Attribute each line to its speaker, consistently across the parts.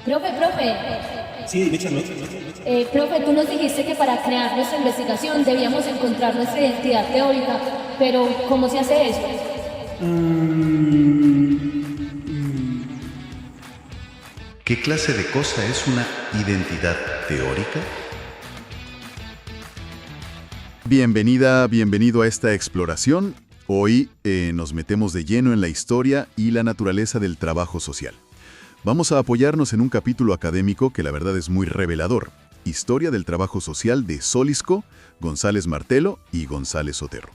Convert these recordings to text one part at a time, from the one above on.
Speaker 1: Profe,
Speaker 2: Sí, échame.
Speaker 1: profe, tú nos dijiste que para crear nuestra investigación debíamos encontrar nuestra identidad teórica, pero ¿cómo se hace eso?
Speaker 3: ¿Qué clase de cosa es una identidad teórica?
Speaker 4: Bienvenida, bienvenido a esta exploración. Hoy nos metemos de lleno en la historia y la naturaleza del trabajo social. Vamos a apoyarnos en un capítulo académico que la verdad es muy revelador. Historia del trabajo social de Solisco, González Martelo y González Otero.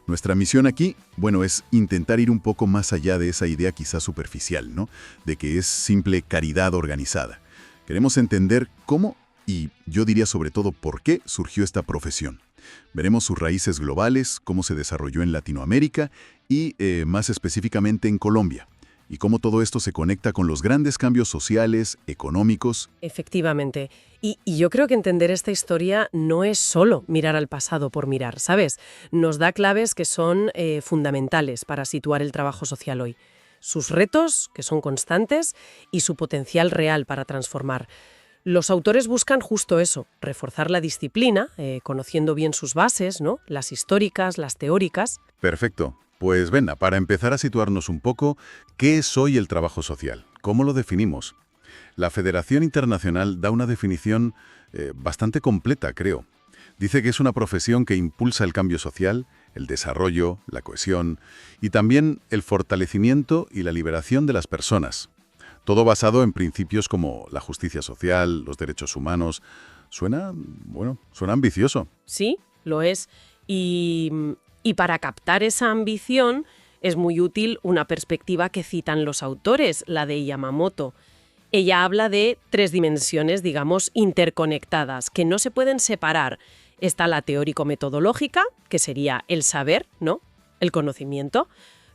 Speaker 4: Nuestra misión aquí, bueno, es intentar ir un poco más allá de esa idea quizá superficial, ¿no? De que es simple caridad organizada. Queremos entender cómo, y yo diría sobre todo por qué, surgió esta profesión. Veremos sus raíces globales, cómo se desarrolló en Latinoamérica y más específicamente en Colombia. Y cómo todo esto se conecta con los grandes cambios sociales, económicos.
Speaker 5: Efectivamente. Y yo creo que entender esta historia no es solo mirar al pasado por mirar, ¿sabes? Nos da claves que son fundamentales para situar el trabajo social hoy. Sus retos, que son constantes, y su potencial real para transformar. Los autores buscan justo eso, reforzar la disciplina, conociendo bien sus bases, ¿no? Las históricas, las teóricas.
Speaker 4: Perfecto. Pues venga, para empezar a situarnos un poco, ¿qué es hoy el trabajo social? ¿Cómo lo definimos? La Federación Internacional da una definición bastante completa, creo. Dice que es una profesión que impulsa el cambio social, el desarrollo, la cohesión y también el fortalecimiento y la liberación de las personas. Todo basado en principios como la justicia social, los derechos humanos. Suena ambicioso.
Speaker 5: Sí, lo es. Y para captar esa ambición es muy útil una perspectiva que citan los autores, la de Yamamoto. Ella habla de 3 dimensiones, digamos, interconectadas, que no se pueden separar. Está la teórico-metodológica, que sería el saber, ¿no? El conocimiento.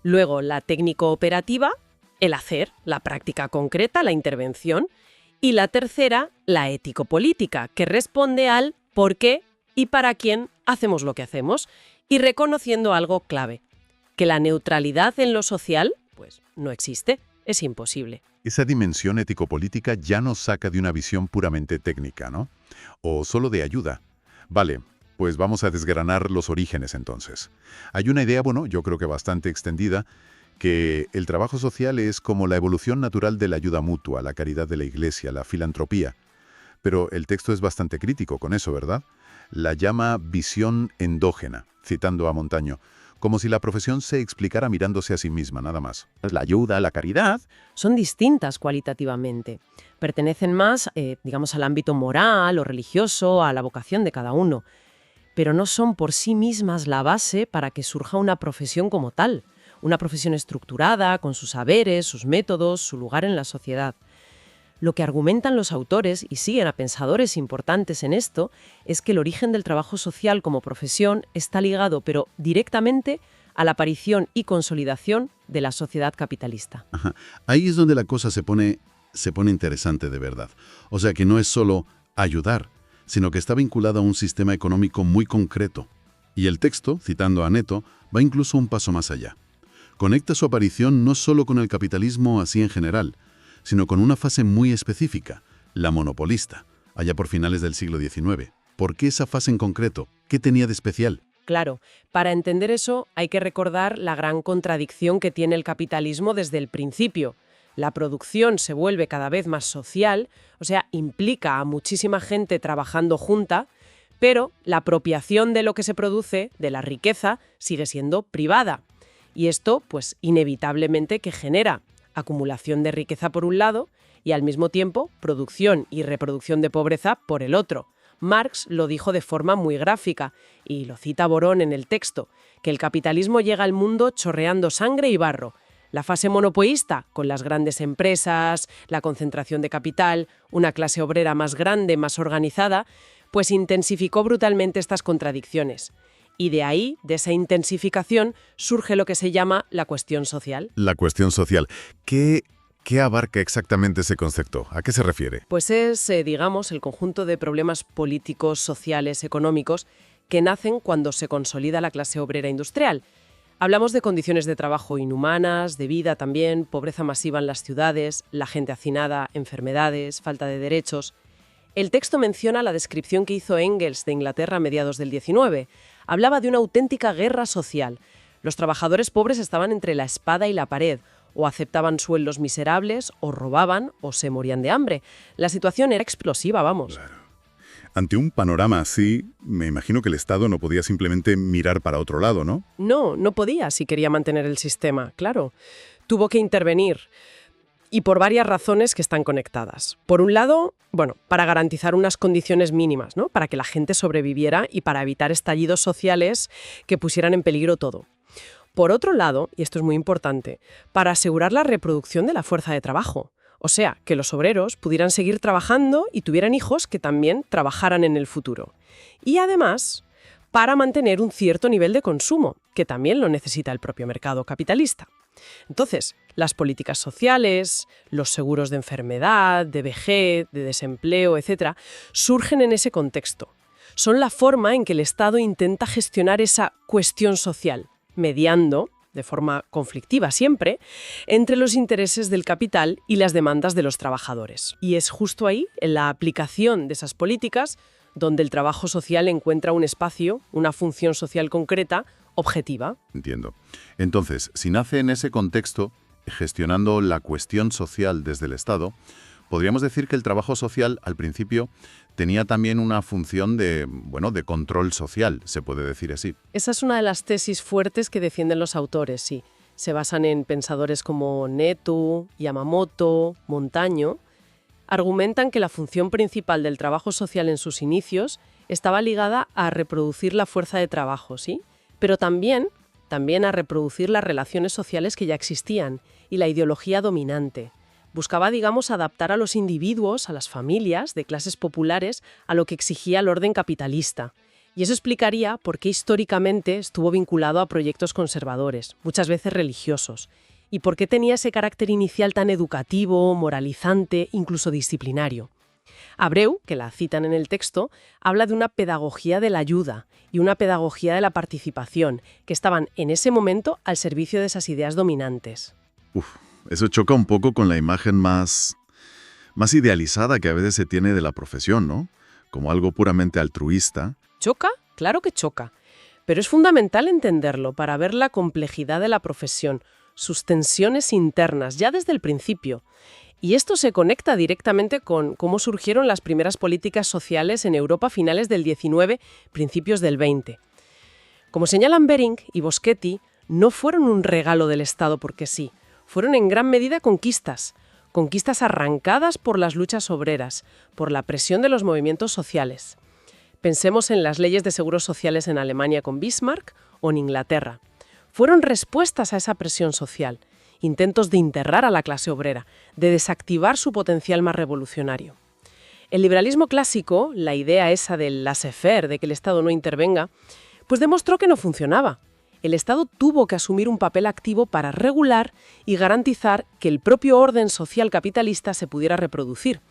Speaker 5: Luego la técnico-operativa, el hacer, la práctica concreta, la intervención. Y la tercera, la ético-política, que responde al por qué y para quién hacemos lo que hacemos. Y reconociendo algo clave, que la neutralidad en lo social, pues, no existe, es imposible.
Speaker 4: Esa dimensión ético-política ya nos saca de una visión puramente técnica, ¿no? O solo de ayuda. Vale, pues vamos a desgranar los orígenes entonces. Hay una idea, yo creo que bastante extendida, que el trabajo social es como la evolución natural de la ayuda mutua, la caridad de la Iglesia, la filantropía. Pero el texto es bastante crítico con eso, ¿verdad? La llama visión endógena, citando a Montaño, como si la profesión se explicara mirándose a sí misma, nada más.
Speaker 6: La ayuda, la caridad.
Speaker 5: Son distintas cualitativamente. Pertenecen más, digamos, al ámbito moral o religioso, a la vocación de cada uno. Pero no son por sí mismas la base para que surja una profesión como tal. Una profesión estructurada, con sus saberes, sus métodos, su lugar en la sociedad. Lo que argumentan los autores, y siguen a pensadores importantes en esto, es que el origen del trabajo social como profesión está ligado, pero directamente, a la aparición y consolidación de la sociedad capitalista.
Speaker 4: Ajá. Ahí es donde la cosa se pone interesante de verdad. O sea que no es solo ayudar, sino que está vinculada a un sistema económico muy concreto. Y el texto, citando a Neto, va incluso un paso más allá. Conecta su aparición no solo con el capitalismo así en general, sino con una fase muy específica, la monopolista, allá por finales del siglo XIX. ¿Por qué esa fase en concreto? ¿Qué tenía de especial?
Speaker 5: Claro, para entender eso hay que recordar la gran contradicción que tiene el capitalismo desde el principio. La producción se vuelve cada vez más social, o sea, implica a muchísima gente trabajando junta, pero la apropiación de lo que se produce, de la riqueza, sigue siendo privada. Y esto, pues, inevitablemente que genera acumulación de riqueza por un lado y al mismo tiempo producción y reproducción de pobreza por el otro. Marx lo dijo de forma muy gráfica, y lo cita Borón en el texto, que el capitalismo llega al mundo chorreando sangre y barro. La fase monopolista, con las grandes empresas, la concentración de capital, una clase obrera más grande, más organizada, pues intensificó brutalmente estas contradicciones. Y de ahí, de esa intensificación, surge lo que se llama la cuestión social.
Speaker 4: La cuestión social. ¿Qué abarca exactamente ese concepto? ¿A qué se refiere?
Speaker 5: Pues es, digamos, el conjunto de problemas políticos, sociales, económicos que nacen cuando se consolida la clase obrera industrial. Hablamos de condiciones de trabajo inhumanas, de vida también, pobreza masiva en las ciudades, la gente hacinada, enfermedades, falta de derechos. El texto menciona la descripción que hizo Engels de Inglaterra a mediados del 19. Hablaba de una auténtica guerra social. Los trabajadores pobres estaban entre la espada y la pared, o aceptaban sueldos miserables, o robaban, o se morían de hambre. La situación era explosiva, vamos.
Speaker 4: Claro. Ante un panorama así, me imagino que el Estado no podía simplemente mirar para otro lado, ¿no?
Speaker 5: No, no podía si quería mantener el sistema, claro. Tuvo que intervenir. Y por varias razones que están conectadas. Por un lado, para garantizar unas condiciones mínimas, ¿no? Para que la gente sobreviviera y para evitar estallidos sociales que pusieran en peligro todo. Por otro lado, y esto es muy importante, para asegurar la reproducción de la fuerza de trabajo. O sea, que los obreros pudieran seguir trabajando y tuvieran hijos que también trabajaran en el futuro. Y además, para mantener un cierto nivel de consumo, que también lo necesita el propio mercado capitalista. Entonces, las políticas sociales, los seguros de enfermedad, de vejez, de desempleo, etc., surgen en ese contexto. Son la forma en que el Estado intenta gestionar esa cuestión social, mediando, de forma conflictiva siempre, entre los intereses del capital y las demandas de los trabajadores. Y es justo ahí, en la aplicación de esas políticas, donde el trabajo social encuentra un espacio, una función social concreta, objetiva.
Speaker 4: Entiendo. Entonces, si nace en ese contexto, gestionando la cuestión social desde el Estado, podríamos decir que el trabajo social, al principio, tenía también una función de control social, se puede decir así.
Speaker 5: Esa es una de las tesis fuertes que defienden los autores, sí. Se basan en pensadores como Nettu, Yamamoto, Montaño. Argumentan que la función principal del trabajo social en sus inicios estaba ligada a reproducir la fuerza de trabajo, ¿sí? Pero también a reproducir las relaciones sociales que ya existían y la ideología dominante. Buscaba, adaptar a los individuos, a las familias de clases populares, a lo que exigía el orden capitalista. Y eso explicaría por qué históricamente estuvo vinculado a proyectos conservadores, muchas veces religiosos, y por qué tenía ese carácter inicial tan educativo, moralizante, incluso disciplinario. Abreu, que la citan en el texto, habla de una pedagogía de la ayuda y una pedagogía de la participación, que estaban en ese momento al servicio de esas ideas dominantes.
Speaker 4: Eso choca un poco con la imagen más idealizada que a veces se tiene de la profesión, ¿no? Como algo puramente altruista.
Speaker 5: ¿Choca? Claro que choca. Pero es fundamental entenderlo para ver la complejidad de la profesión, sus tensiones internas, ya desde el principio. Y esto se conecta directamente con cómo surgieron las primeras políticas sociales en Europa a finales del XIX, principios del XX. Como señalan Bering y Boschetti, no fueron un regalo del Estado porque sí, fueron en gran medida conquistas arrancadas por las luchas obreras, por la presión de los movimientos sociales. Pensemos en las leyes de seguros sociales en Alemania con Bismarck o en Inglaterra. Fueron respuestas a esa presión social, intentos de enterrar a la clase obrera, de desactivar su potencial más revolucionario. El liberalismo clásico, la idea esa del laissez-faire, de que el Estado no intervenga, pues demostró que no funcionaba. El Estado tuvo que asumir un papel activo para regular y garantizar que el propio orden social capitalista se pudiera reproducir,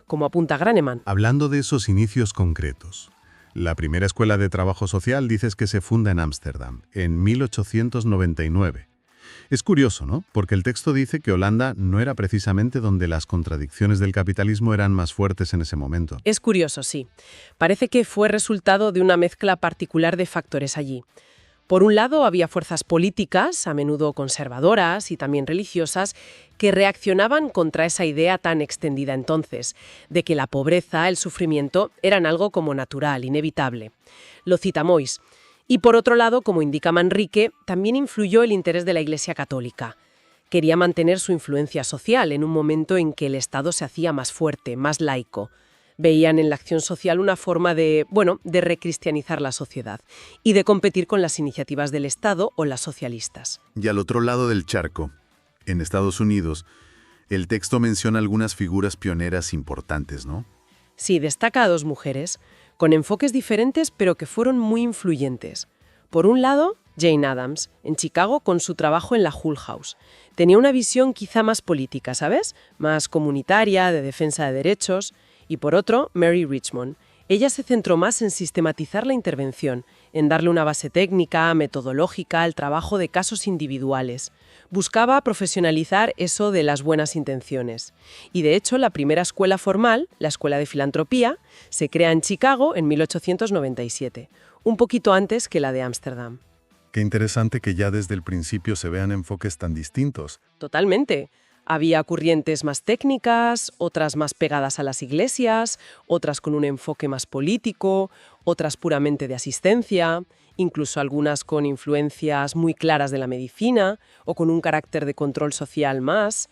Speaker 5: como apunta Graneman.
Speaker 2: Hablando de esos inicios concretos, la primera escuela de trabajo social dices que se funda en Ámsterdam, en 1899. Es curioso, ¿no? Porque el texto dice que Holanda no era precisamente donde las contradicciones del capitalismo eran más fuertes en ese momento.
Speaker 5: Es curioso, sí. Parece que fue resultado de una mezcla particular de factores allí. Por un lado, había fuerzas políticas, a menudo conservadoras y también religiosas, que reaccionaban contra esa idea tan extendida entonces, de que la pobreza, el sufrimiento, eran algo como natural, inevitable. Lo cita Mois. Y por otro lado, como indica Manrique, también influyó el interés de la Iglesia católica. Quería mantener su influencia social en un momento en que el Estado se hacía más fuerte, más laico. Veían en la acción social una forma de recristianizar la sociedad y de competir con las iniciativas del Estado o las socialistas.
Speaker 4: Y al otro lado del charco, en Estados Unidos, el texto menciona algunas figuras pioneras importantes, ¿no?
Speaker 5: Sí, destaca a dos mujeres, con enfoques diferentes pero que fueron muy influyentes. Por un lado, Jane Addams, en Chicago con su trabajo en la Hull House. Tenía una visión quizá más política, ¿sabes? Más comunitaria, de defensa de derechos. Y por otro, Mary Richmond. Ella se centró más en sistematizar la intervención, en darle una base técnica, metodológica, al trabajo de casos individuales. Buscaba profesionalizar eso de las buenas intenciones. Y de hecho, la primera escuela formal, la Escuela de Filantropía, se crea en Chicago en 1897, un poquito antes que la de Ámsterdam.
Speaker 2: Qué interesante que ya desde el principio se vean enfoques tan distintos.
Speaker 5: Totalmente. Había corrientes más técnicas, otras más pegadas a las iglesias, otras con un enfoque más político, otras puramente de asistencia, incluso algunas con influencias muy claras de la medicina o con un carácter de control social más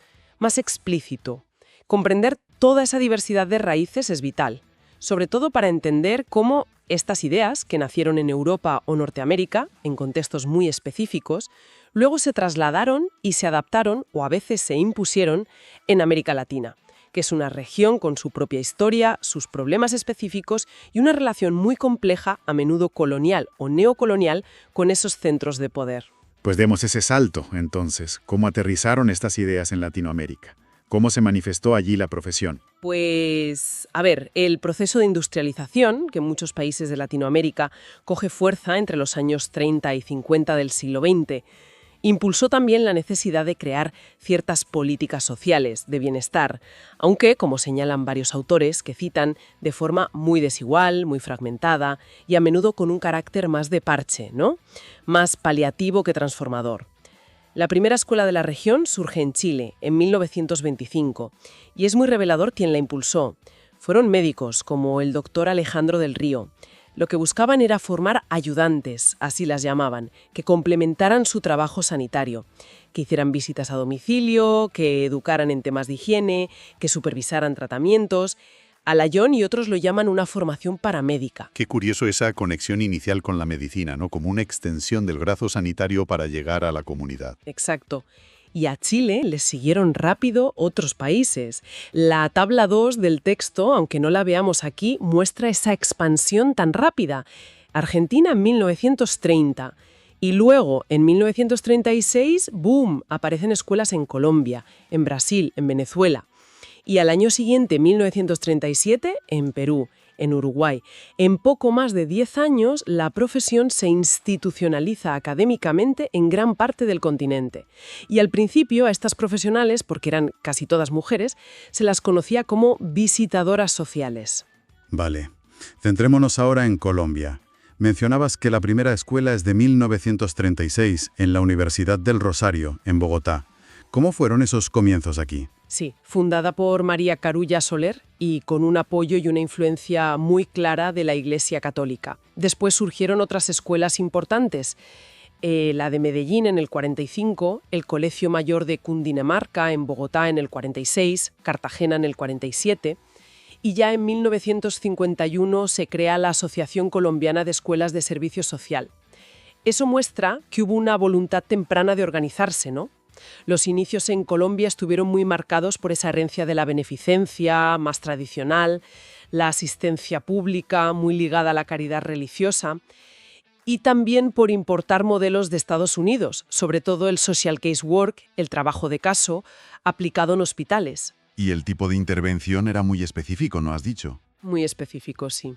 Speaker 5: explícito. Comprender toda esa diversidad de raíces es vital, sobre todo para entender cómo estas ideas, que nacieron en Europa o Norteamérica, en contextos muy específicos, luego se trasladaron y se adaptaron, o a veces se impusieron, en América Latina, que es una región con su propia historia, sus problemas específicos y una relación muy compleja, a menudo colonial o neocolonial, con esos centros de poder.
Speaker 4: Pues demos ese salto, entonces. ¿Cómo aterrizaron estas ideas en Latinoamérica? ¿Cómo se manifestó allí la profesión?
Speaker 5: Pues, a ver, el proceso de industrialización, que en muchos países de Latinoamérica coge fuerza entre los años 30 y 50 del siglo XX, impulsó también la necesidad de crear ciertas políticas sociales de bienestar, aunque, como señalan varios autores que citan, de forma muy desigual, muy fragmentada y a menudo con un carácter más de parche, ¿no? Más paliativo que transformador. La primera escuela de la región surge en Chile, en 1925, y es muy revelador quién la impulsó. Fueron médicos, como el doctor Alejandro del Río. Lo que buscaban era formar ayudantes, así las llamaban, que complementaran su trabajo sanitario, que hicieran visitas a domicilio, que educaran en temas de higiene, que supervisaran tratamientos. Alayón y otros lo llaman una formación paramédica.
Speaker 3: Qué curioso esa conexión inicial con la medicina, ¿no? Como una extensión del brazo sanitario para llegar a la comunidad.
Speaker 5: Exacto. Y a Chile les siguieron rápido otros países. La tabla 2 del texto, aunque no la veamos aquí, muestra esa expansión tan rápida. Argentina en 1930. Y luego, en 1936, ¡boom!, aparecen escuelas en Colombia, en Brasil, en Venezuela. Y al año siguiente, 1937, en Perú, en Uruguay. En poco más de 10 años, la profesión se institucionaliza académicamente en gran parte del continente. Y al principio a estas profesionales, porque eran casi todas mujeres, se las conocía como visitadoras sociales.
Speaker 2: Vale. Centrémonos ahora en Colombia. Mencionabas que la primera escuela es de 1936, en la Universidad del Rosario, en Bogotá. ¿Cómo fueron esos comienzos aquí?
Speaker 5: Sí, fundada por María Carulla Soler y con un apoyo y una influencia muy clara de la Iglesia Católica. Después surgieron otras escuelas importantes, la de Medellín en el 45, el Colegio Mayor de Cundinamarca en Bogotá en el 46, Cartagena en el 47, y ya en 1951 se crea la Asociación Colombiana de Escuelas de Servicio Social. Eso muestra que hubo una voluntad temprana de organizarse, ¿no? Los inicios en Colombia estuvieron muy marcados por esa herencia de la beneficencia más tradicional, la asistencia pública muy ligada a la caridad religiosa y también por importar modelos de Estados Unidos, sobre todo el social case work, el trabajo de caso, aplicado en hospitales.
Speaker 3: Y el tipo de intervención era muy específico, ¿no has dicho?
Speaker 5: Muy específico, sí.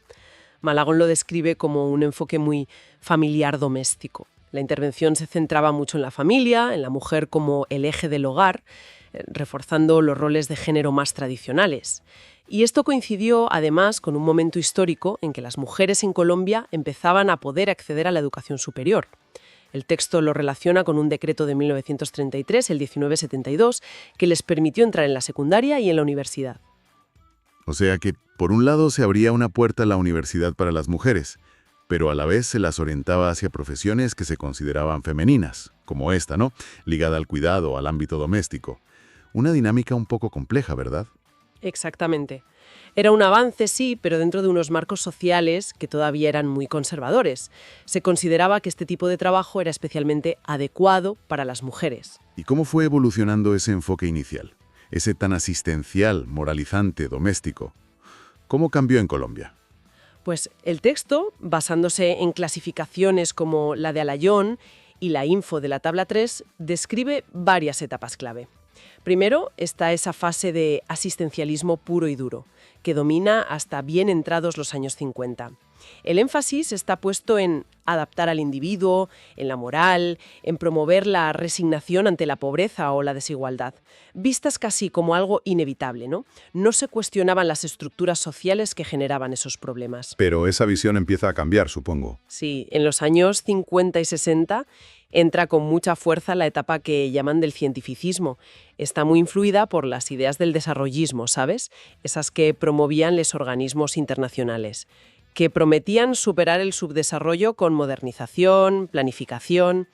Speaker 5: Malagón lo describe como un enfoque muy familiar doméstico. La intervención se centraba mucho en la familia, en la mujer como el eje del hogar, reforzando los roles de género más tradicionales. Y esto coincidió, además, con un momento histórico en que las mujeres en Colombia empezaban a poder acceder a la educación superior. El texto lo relaciona con un decreto de 1933, el 1972, que les permitió entrar en la secundaria y en la universidad.
Speaker 3: O sea que, por un lado, se abría una puerta a la universidad para las mujeres, pero a la vez se las orientaba hacia profesiones que se consideraban femeninas, como esta, ¿no? Ligada al cuidado, al ámbito doméstico. Una dinámica un poco compleja, ¿verdad?
Speaker 5: Exactamente. Era un avance, sí, pero dentro de unos marcos sociales que todavía eran muy conservadores. Se consideraba que este tipo de trabajo era especialmente adecuado para las mujeres.
Speaker 3: ¿Y cómo fue evolucionando ese enfoque inicial? Ese tan asistencial, moralizante, doméstico. ¿Cómo cambió en Colombia?
Speaker 5: Pues el texto, basándose en clasificaciones como la de Alayón y la info de la tabla 3, describe varias etapas clave. Primero está esa fase de asistencialismo puro y duro, que domina hasta bien entrados los años 50. El énfasis está puesto en adaptar al individuo, en la moral, en promover la resignación ante la pobreza o la desigualdad, vistas casi como algo inevitable, ¿no? No se cuestionaban las estructuras sociales que generaban esos problemas.
Speaker 4: Pero esa visión empieza a cambiar, supongo.
Speaker 5: Sí, en los años 50 y 60 entra con mucha fuerza la etapa que llaman del cientificismo. Está muy influida por las ideas del desarrollismo, ¿sabes? Esas que promovían los organismos internacionales, que prometían superar el subdesarrollo con modernización, planificación.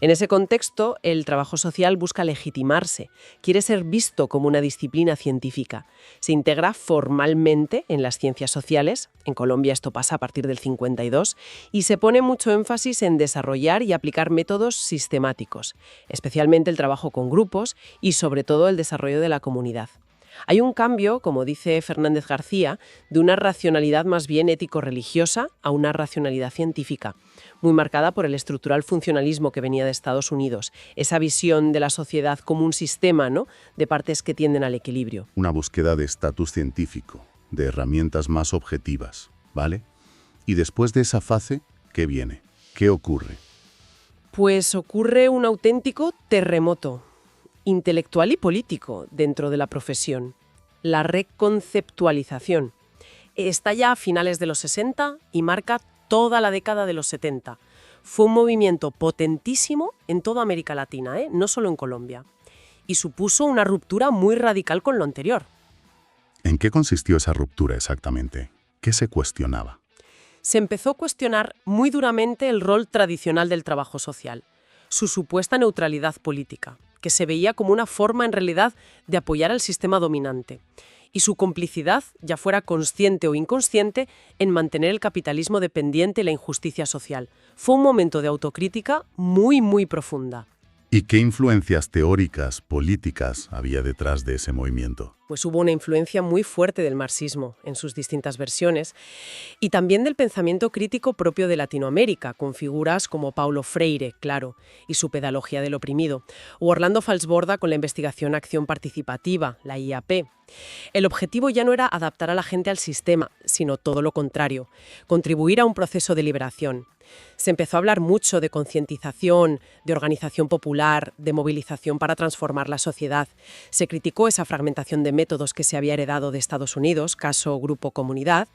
Speaker 5: En ese contexto, el trabajo social busca legitimarse, quiere ser visto como una disciplina científica. Se integra formalmente en las ciencias sociales, en Colombia esto pasa a partir del 52, y se pone mucho énfasis en desarrollar y aplicar métodos sistemáticos, especialmente el trabajo con grupos y sobre todo el desarrollo de la comunidad. Hay un cambio, como dice Fernández García, de una racionalidad más bien ético-religiosa a una racionalidad científica, muy marcada por el estructural funcionalismo que venía de Estados Unidos, esa visión de la sociedad como un sistema, ¿no?, de partes que tienden al equilibrio.
Speaker 4: Una búsqueda de estatus científico, de herramientas más objetivas, ¿vale? Y después de esa fase, ¿qué viene? ¿Qué ocurre?
Speaker 5: Pues ocurre un auténtico terremoto intelectual y político dentro de la profesión, la reconceptualización. Está ya a finales de los 60 y marca toda la década de los 70. Fue un movimiento potentísimo en toda América Latina, no solo en Colombia, y supuso una ruptura muy radical con lo anterior.
Speaker 4: ¿En qué consistió esa ruptura exactamente? ¿Qué se cuestionaba?
Speaker 5: Se empezó a cuestionar muy duramente el rol tradicional del trabajo social, su supuesta neutralidad política, que se veía como una forma en realidad de apoyar al sistema dominante, y su complicidad, ya fuera consciente o inconsciente, en mantener el capitalismo dependiente y la injusticia social. Fue un momento de autocrítica muy, muy profunda.
Speaker 4: ¿Y qué influencias teóricas, políticas había detrás de ese movimiento?
Speaker 5: Pues hubo una influencia muy fuerte del marxismo en sus distintas versiones y también del pensamiento crítico propio de Latinoamérica, con figuras como Paulo Freire, claro, y su pedagogía del oprimido, o Orlando Falsborda con la investigación Acción Participativa, la IAP. El objetivo ya no era adaptar a la gente al sistema, sino todo lo contrario, contribuir a un proceso de liberación. Se empezó a hablar mucho de concientización, de organización popular, de movilización para transformar la sociedad. Se criticó esa fragmentación de métodos que se había heredado de Estados Unidos, caso grupo comunidad,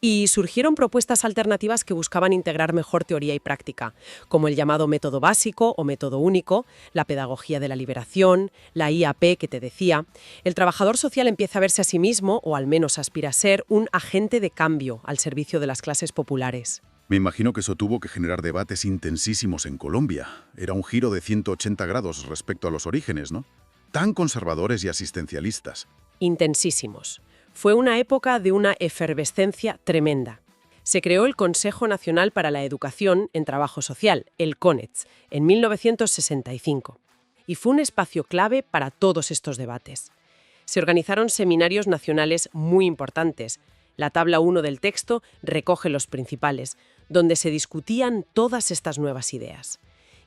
Speaker 5: y surgieron propuestas alternativas que buscaban integrar mejor teoría y práctica, como el llamado método básico o método único, la pedagogía de la liberación, la IAP que te decía. El trabajador social empieza a verse a sí mismo, o al menos aspira a ser, un agente de cambio al servicio de las clases populares.
Speaker 4: Me imagino que eso tuvo que generar debates intensísimos en Colombia. Era un giro de 180 grados respecto a los orígenes, ¿no? Tan conservadores y asistencialistas.
Speaker 5: Intensísimos. Fue una época de una efervescencia tremenda. Se creó el Consejo Nacional para la Educación en Trabajo Social, el CONETS, en 1965. Y fue un espacio clave para todos estos debates. Se organizaron seminarios nacionales muy importantes. La tabla 1 del texto recoge los principales, donde se discutían todas estas nuevas ideas.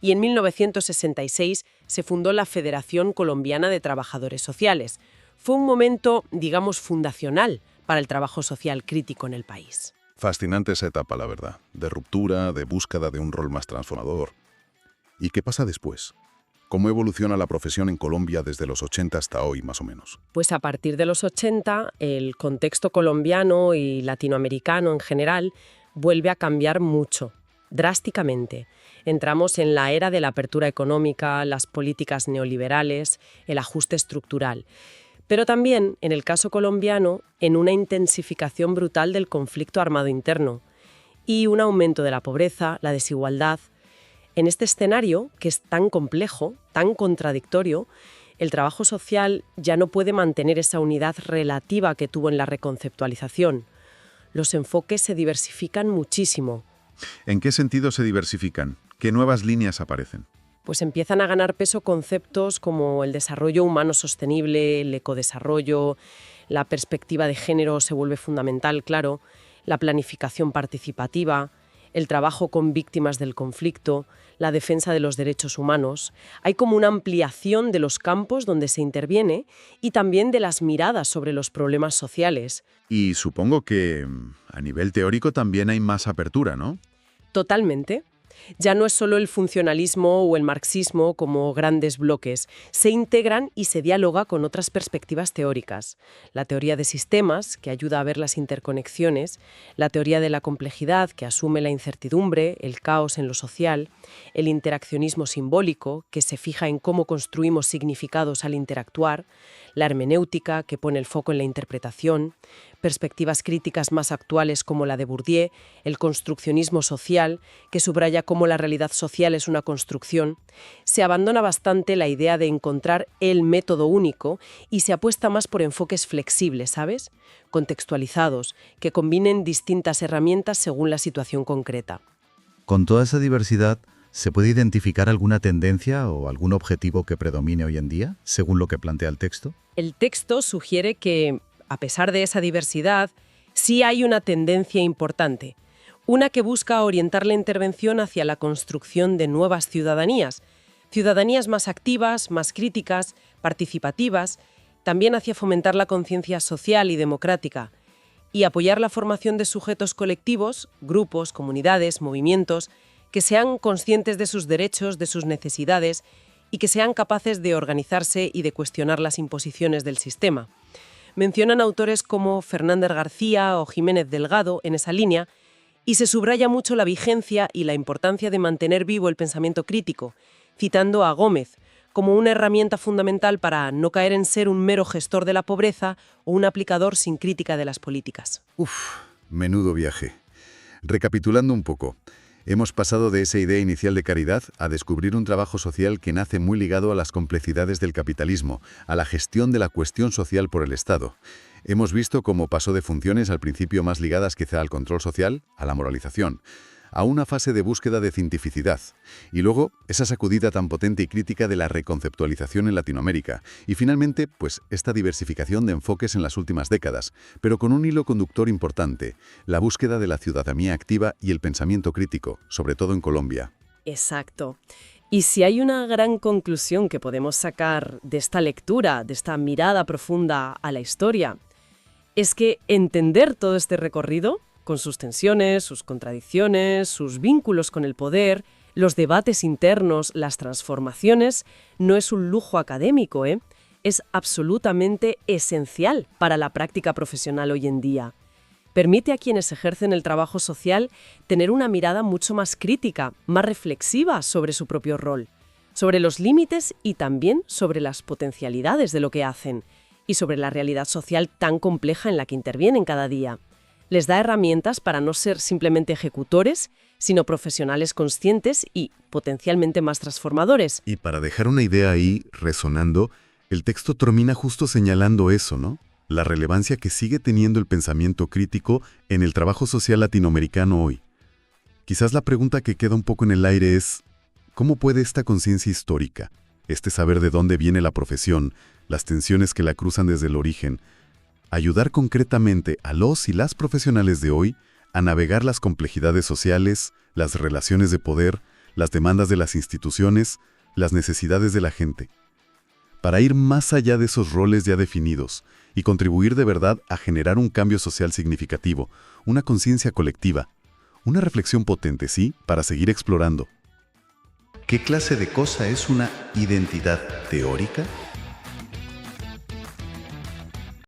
Speaker 5: Y en 1966 se fundó la Federación Colombiana de Trabajadores Sociales. Fue un momento, digamos, fundacional para el trabajo social crítico en el país.
Speaker 4: Fascinante esa etapa, la verdad, de ruptura, de búsqueda de un rol más transformador. ¿Y qué pasa después? ¿Cómo evoluciona la profesión en Colombia desde los 80 hasta hoy, más o menos?
Speaker 5: Pues a partir de los 80, el contexto colombiano y latinoamericano en general vuelve a cambiar mucho, drásticamente. Entramos en la era de la apertura económica, las políticas neoliberales, el ajuste estructural. Pero también, en el caso colombiano, en una intensificación brutal del conflicto armado interno y un aumento de la pobreza, la desigualdad. En este escenario, que es tan complejo, tan contradictorio, el trabajo social ya no puede mantener esa unidad relativa que tuvo en la reconceptualización. Los enfoques se diversifican muchísimo.
Speaker 4: ¿En qué sentido se diversifican? ¿Qué nuevas líneas aparecen?
Speaker 5: Pues empiezan a ganar peso conceptos como el desarrollo humano sostenible, el ecodesarrollo, la perspectiva de género se vuelve fundamental, claro, la planificación participativa, el trabajo con víctimas del conflicto, la defensa de los derechos humanos. Hay como una ampliación de los campos donde se interviene y también de las miradas sobre los problemas sociales.
Speaker 4: Y supongo que a nivel teórico también hay más apertura, ¿no?
Speaker 5: Totalmente. Ya no es solo el funcionalismo o el marxismo como grandes bloques, se integran y se dialoga con otras perspectivas teóricas. La teoría de sistemas, que ayuda a ver las interconexiones, la teoría de la complejidad, que asume la incertidumbre, el caos en lo social, el interaccionismo simbólico, que se fija en cómo construimos significados al interactuar, la hermenéutica, que pone el foco en la interpretación, perspectivas críticas más actuales como la de Bourdieu, el construccionismo social, que subraya cómo la realidad social es una construcción. Se abandona bastante la idea de encontrar el método único y se apuesta más por enfoques flexibles, ¿sabes? Contextualizados, que combinen distintas herramientas según la situación concreta.
Speaker 6: Con toda esa diversidad, ¿se puede identificar alguna tendencia o algún objetivo que predomine hoy en día, según lo que plantea el texto?
Speaker 5: El texto sugiere que, a pesar de esa diversidad, sí hay una tendencia importante, una que busca orientar la intervención hacia la construcción de nuevas ciudadanías, ciudadanías más activas, más críticas, participativas, también hacia fomentar la conciencia social y democrática, y apoyar la formación de sujetos colectivos, grupos, comunidades, movimientos, que sean conscientes de sus derechos, de sus necesidades, y que sean capaces de organizarse y de cuestionar las imposiciones del sistema. Mencionan autores como Fernández García o Jiménez Delgado en esa línea, y se subraya mucho la vigencia y la importancia de mantener vivo el pensamiento crítico, citando a Gómez como una herramienta fundamental para no caer en ser un mero gestor de la pobreza o un aplicador sin crítica de las políticas.
Speaker 3: Menudo viaje. Recapitulando un poco, hemos pasado de esa idea inicial de caridad a descubrir un trabajo social que nace muy ligado a las complejidades del capitalismo, a la gestión de la cuestión social por el Estado. Hemos visto cómo pasó de funciones al principio más ligadas quizá al control social, a la moralización, a una fase de búsqueda de cientificidad, y luego esa sacudida tan potente y crítica de la reconceptualización en Latinoamérica, y finalmente, pues, esta diversificación de enfoques en las últimas décadas, pero con un hilo conductor importante, la búsqueda de la ciudadanía activa y el pensamiento crítico, sobre todo en Colombia.
Speaker 5: Exacto. Y si hay una gran conclusión que podemos sacar de esta lectura, de esta mirada profunda a la historia, es que entender todo este recorrido, con sus tensiones, sus contradicciones, sus vínculos con el poder, los debates internos, las transformaciones, no es un lujo académico, es absolutamente esencial para la práctica profesional hoy en día. Permite a quienes ejercen el trabajo social tener una mirada mucho más crítica, más reflexiva sobre su propio rol, sobre los límites y también sobre las potencialidades de lo que hacen y sobre la realidad social tan compleja en la que intervienen cada día. Les da herramientas para no ser simplemente ejecutores, sino profesionales conscientes y potencialmente más transformadores.
Speaker 4: Y para dejar una idea ahí resonando, el texto termina justo señalando eso, ¿no? La relevancia que sigue teniendo el pensamiento crítico en el trabajo social latinoamericano hoy. Quizás la pregunta que queda un poco en el aire es, ¿cómo puede esta conciencia histórica, este saber de dónde viene la profesión, las tensiones que la cruzan desde el origen, ayudar concretamente a los y las profesionales de hoy a navegar las complejidades sociales, las relaciones de poder, las demandas de las instituciones, las necesidades de la gente, para ir más allá de esos roles ya definidos y contribuir de verdad a generar un cambio social significativo, una conciencia colectiva, una reflexión potente, sí, para seguir explorando.
Speaker 6: ¿Qué clase de cosa es una identidad teórica?